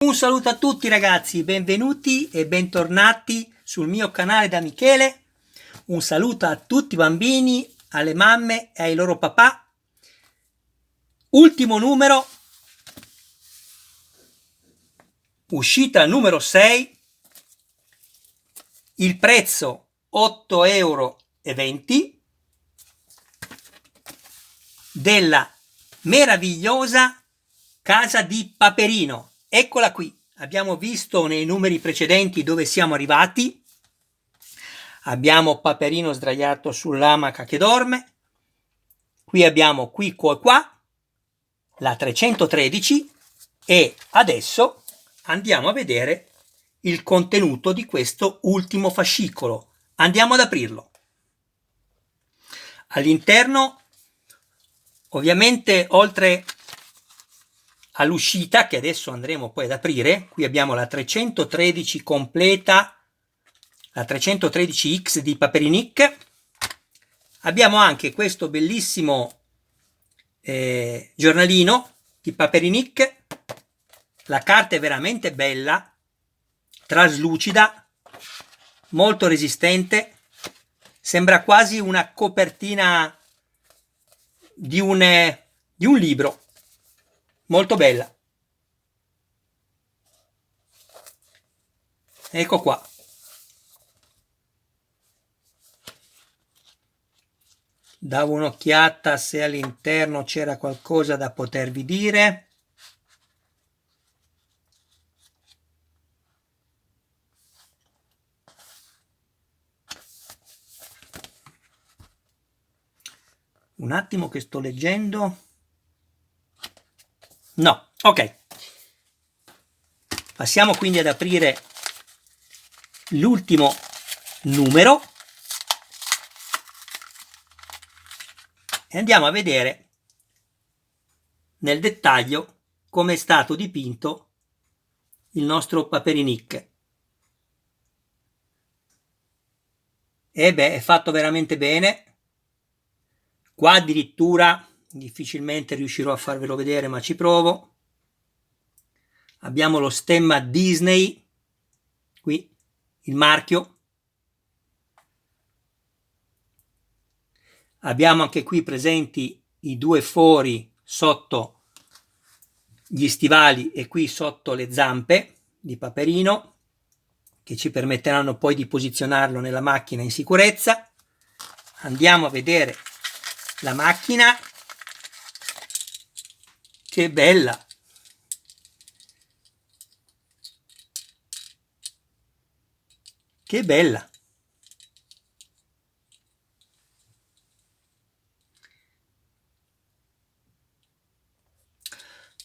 Un saluto a tutti ragazzi, benvenuti e bentornati sul mio canale da Michele. Un saluto a tutti i bambini, alle mamme e ai loro papà. Ultimo numero, uscita numero 6, il prezzo 8,20 € della meravigliosa casa di Paperino. Eccola qui, abbiamo visto nei numeri precedenti dove siamo arrivati. Abbiamo Paperino sdraiato sull'amaca che dorme. Qui abbiamo qua la 313 e adesso andiamo a vedere il contenuto di questo ultimo fascicolo. Andiamo ad aprirlo. All'interno, ovviamente, oltre all'uscita che adesso andremo poi ad aprire, qui abbiamo la 313 completa, la 313X di Paperinic. Abbiamo anche questo bellissimo giornalino di Paperinic. La carta è veramente bella, traslucida, molto resistente, sembra quasi una copertina di un libro. Molto bella. Ecco qua. Davo un'occhiata se all'interno c'era qualcosa da potervi dire. Un attimo che sto leggendo. No, ok. Passiamo quindi ad aprire l'ultimo numero e andiamo a vedere nel dettaglio come è stato dipinto il nostro Paperinic. E beh, è fatto veramente bene. Qua addirittura difficilmente riuscirò a farvelo vedere, ma ci provo. Abbiamo lo stemma Disney, qui il marchio. Abbiamo anche qui presenti i due fori sotto gli stivali e qui sotto le zampe di Paperino, che ci permetteranno poi di posizionarlo nella macchina in sicurezza. Andiamo a vedere la macchina. Che bella! Che bella!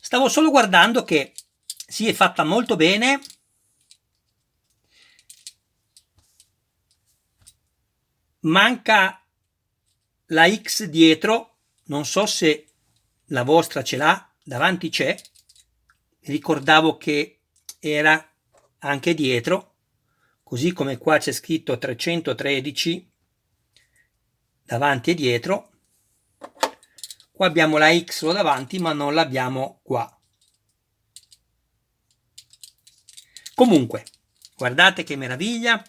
Stavo solo guardando che si è fatta molto bene. Manca la X dietro, non so se la vostra ce l'ha, davanti c'è. Ricordavo che era anche dietro, così come qua c'è scritto 313 davanti e dietro. Qua abbiamo la X solo davanti, ma non l'abbiamo qua. Comunque, guardate che meraviglia.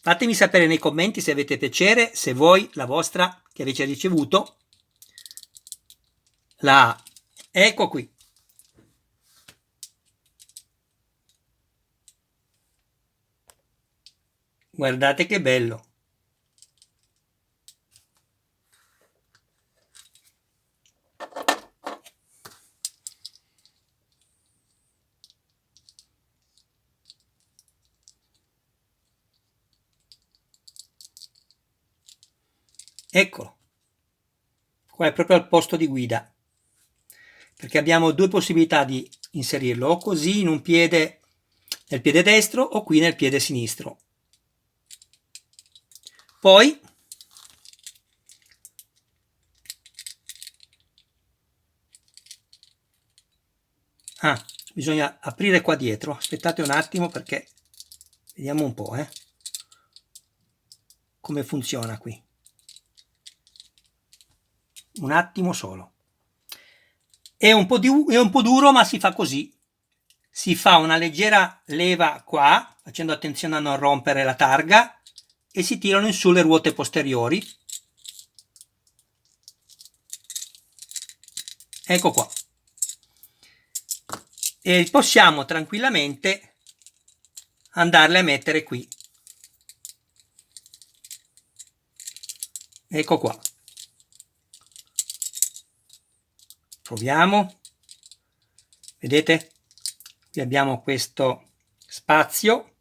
Fatemi sapere nei commenti se avete piacere, se voi la vostra che avete ricevuto la... Ecco qui. Guardate che bello. Eccolo. Qua è proprio al posto di guida, perché abbiamo due possibilità di inserirlo, o così in un piede, nel piede destro, o qui nel piede sinistro. Poi bisogna aprire qua dietro. Aspettate un attimo perché vediamo un po' come funziona qui. Un attimo solo. È un po' duro, ma si fa così. si fa una leggera leva qua, facendo attenzione a non rompere la targa, e si tirano in su le ruote posteriori. Ecco qua. E possiamo tranquillamente andarle a mettere qui. Ecco qua. Proviamo. Vedete? Qui abbiamo questo spazio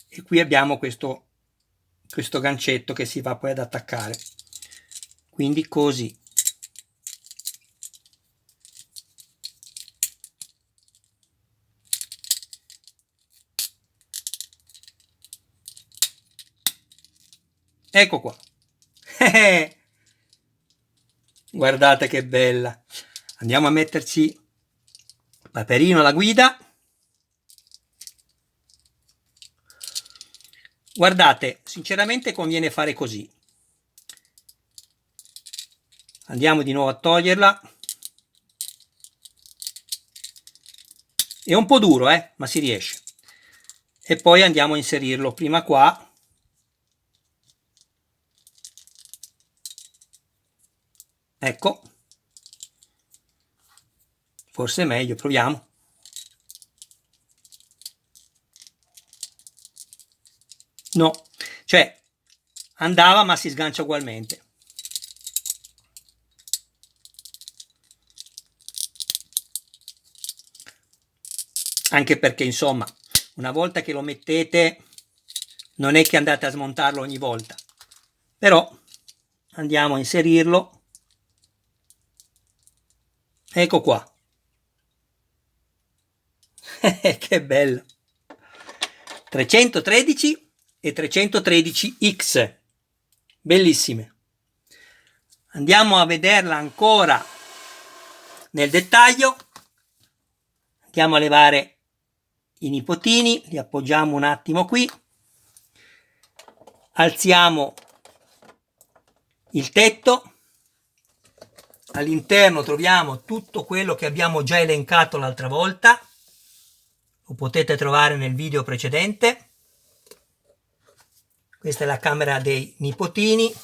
e qui abbiamo questo gancetto che si va poi ad attaccare. Quindi così. Ecco qua. Guardate che bella. Andiamo a metterci Paperino alla guida. Guardate, sinceramente conviene fare così. Andiamo di nuovo a toglierla. È un po' duro, ma si riesce. E poi andiamo a inserirlo prima qua. Ecco. Forse è meglio, proviamo. No, cioè andava ma si sgancia ugualmente. Anche perché, insomma, una volta che lo mettete, non è che andate a smontarlo ogni volta. Però andiamo a inserirlo. Ecco qua. Che bello. 313 e 313X. Bellissime. Andiamo a vederla ancora nel dettaglio. Andiamo a levare i nipotini, li appoggiamo un attimo qui, alziamo il tetto, all'interno troviamo tutto quello che abbiamo già elencato l'altra volta, lo potete trovare nel video precedente. Questa è la camera dei nipotini.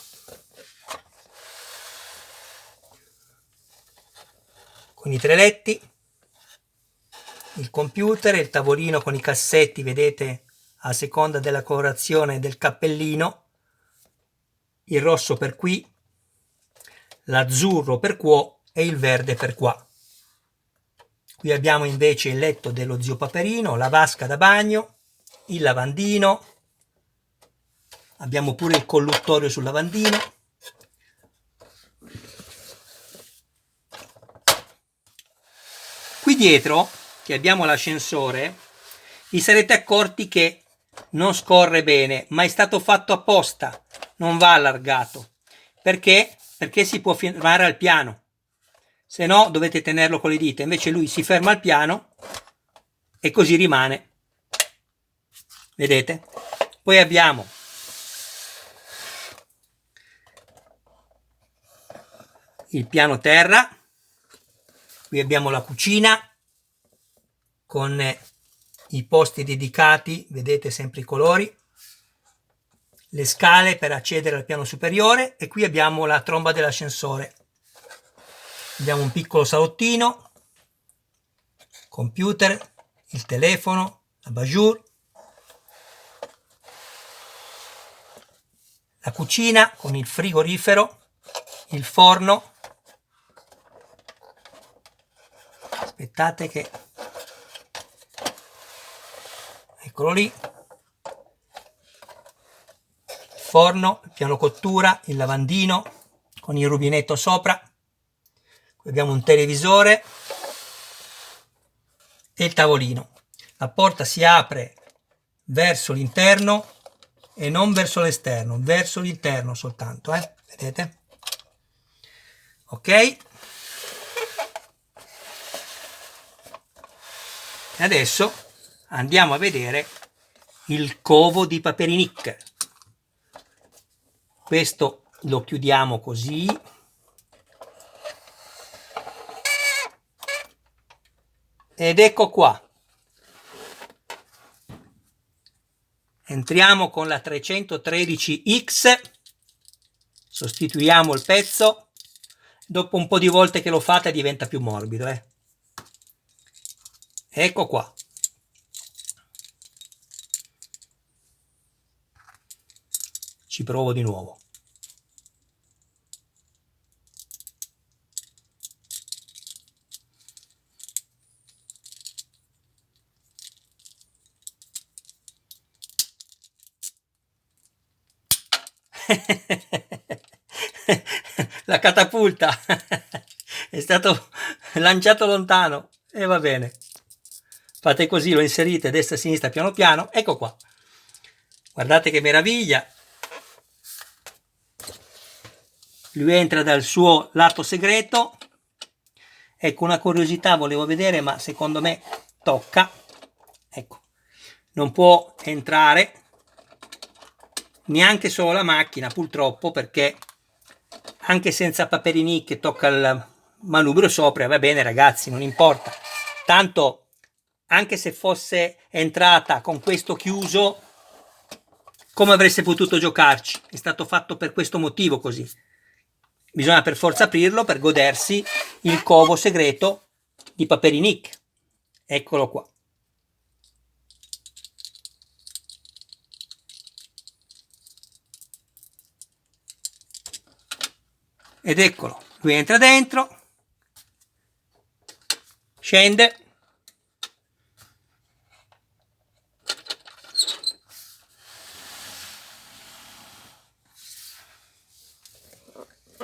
Con i 3 letti, il computer, il tavolino con i cassetti, vedete, a seconda della colorazione del cappellino, il rosso per qui, l'azzurro per qua e il verde per qua. Qui abbiamo invece il letto dello zio Paperino, la vasca da bagno, il lavandino, abbiamo pure il colluttorio sul lavandino. Qui dietro, che abbiamo l'ascensore, vi sarete accorti che non scorre bene, ma è stato fatto apposta, non va allargato. Perché? Perché si può fermare al piano, se no dovete tenerlo con le dita. Invece lui si ferma al piano e così rimane. Vedete? Poi abbiamo il piano terra. Qui abbiamo la cucina con i posti dedicati, vedete sempre i colori, le scale per accedere al piano superiore, e qui abbiamo la tromba dell'ascensore. Abbiamo un piccolo salottino, computer, il telefono, la bajour, la cucina con il frigorifero, il forno. Aspettate che... Eccolo lì. Il forno, il piano cottura, il lavandino con il rubinetto sopra. Qui abbiamo un televisore e il tavolino. La porta si apre verso l'interno e non verso l'esterno, verso l'interno soltanto, vedete? Ok? E adesso andiamo a vedere il covo di Paperinic. Questo lo chiudiamo così. Ed ecco qua. Entriamo con la 313X, sostituiamo il pezzo. Dopo un po' di volte che lo fate diventa più morbido. Ecco qua. Ci provo di nuovo. La catapulta è stato lanciato lontano e va bene. Fate così, lo inserite destra e sinistra piano piano. Ecco qua. Guardate che meraviglia. Lui entra dal suo lato segreto. Ecco, una curiosità volevo vedere, ma secondo me tocca. Ecco, non può entrare neanche solo la macchina, purtroppo, perché anche senza Paperini che tocca il manubrio sopra, va bene ragazzi, non importa. Tanto, anche se fosse entrata con questo chiuso, come avreste potuto giocarci? È stato fatto per questo motivo così. Bisogna per forza aprirlo per godersi il covo segreto di Paperinic. Eccolo qua. Ed eccolo, lui entra dentro, scende,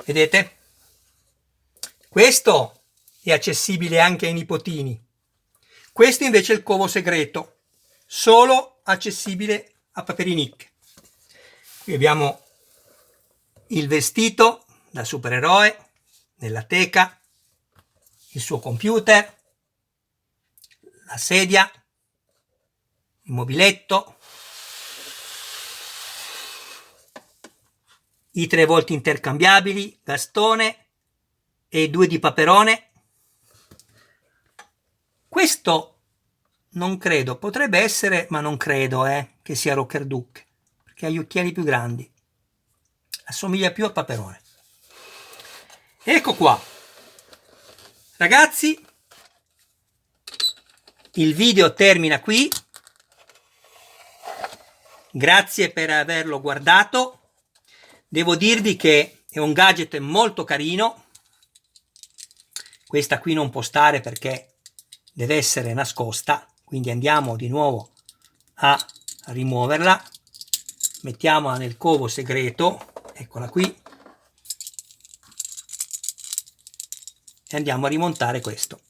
vedete? Questo è accessibile anche ai nipotini. Questo invece è il covo segreto, solo accessibile a Paperinic. Qui abbiamo il vestito da supereroe, nella teca, il suo computer, la sedia, il mobiletto, i 3 volti intercambiabili, Gastone e 2 di Paperone. Questo non credo, potrebbe essere, ma non credo che sia Rocker Duck, perché ha gli occhiali più grandi, assomiglia più a Paperone. Ecco qua, ragazzi, il video termina qui. Grazie per averlo guardato. Devo dirvi che è un gadget molto carino. Questa qui non può stare perché deve essere nascosta, quindi andiamo di nuovo a rimuoverla, mettiamola nel covo segreto, eccola qui, e andiamo a rimontare questo.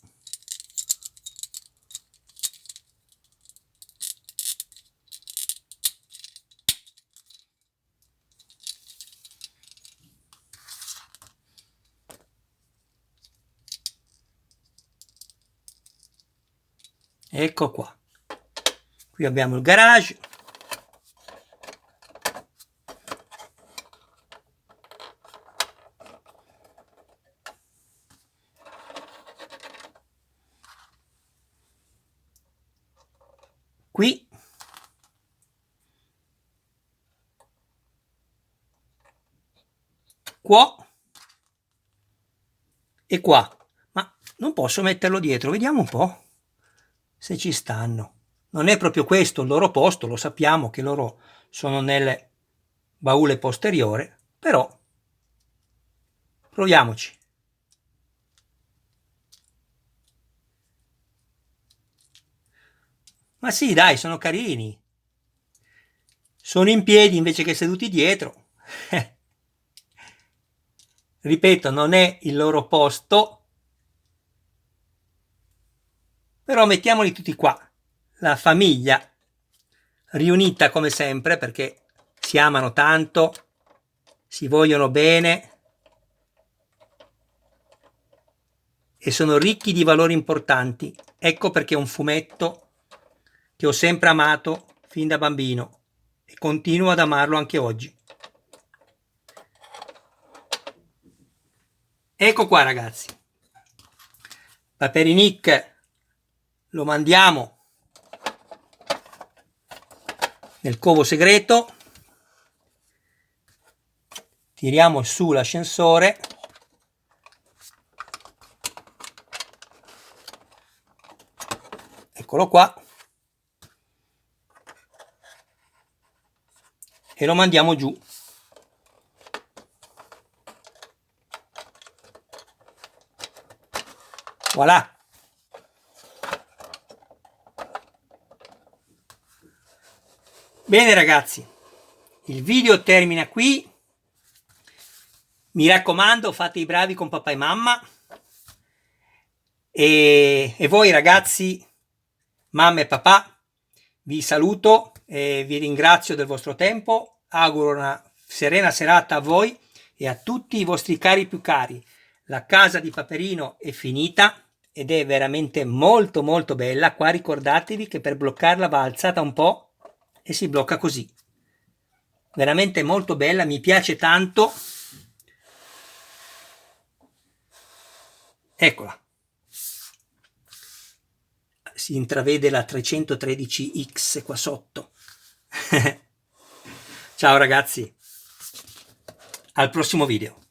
Ecco qua. Qui abbiamo il garage. Qui. Qua. E qua. Ma non posso metterlo dietro. Vediamo un po' se ci stanno. Non è proprio questo il loro posto, lo sappiamo che loro sono nelle baule posteriore, però proviamoci. Ma sì, dai, sono carini. Sono in piedi invece che seduti dietro. Ripeto, non è il loro posto, però mettiamoli tutti qua. La famiglia riunita come sempre perché si amano tanto, si vogliono bene e sono ricchi di valori importanti. Ecco perché è un fumetto che ho sempre amato fin da bambino e continuo ad amarlo anche oggi. Ecco qua ragazzi, Paperinic lo mandiamo nel covo segreto, tiriamo su l'ascensore, eccolo qua, e lo mandiamo giù. Voilà. Bene ragazzi, il video termina qui. Mi raccomando, fate i bravi con papà e mamma. E voi ragazzi, mamma e papà, vi saluto e vi ringrazio del vostro tempo. Auguro una serena serata a voi e a tutti i vostri cari più cari. La casa di Paperino è finita ed è veramente molto molto bella. Qua ricordatevi che per bloccarla va alzata un po' e si blocca così. Veramente molto bella, mi piace tanto. Eccola. Si intravede la 313X qua sotto. Ciao ragazzi, al prossimo video.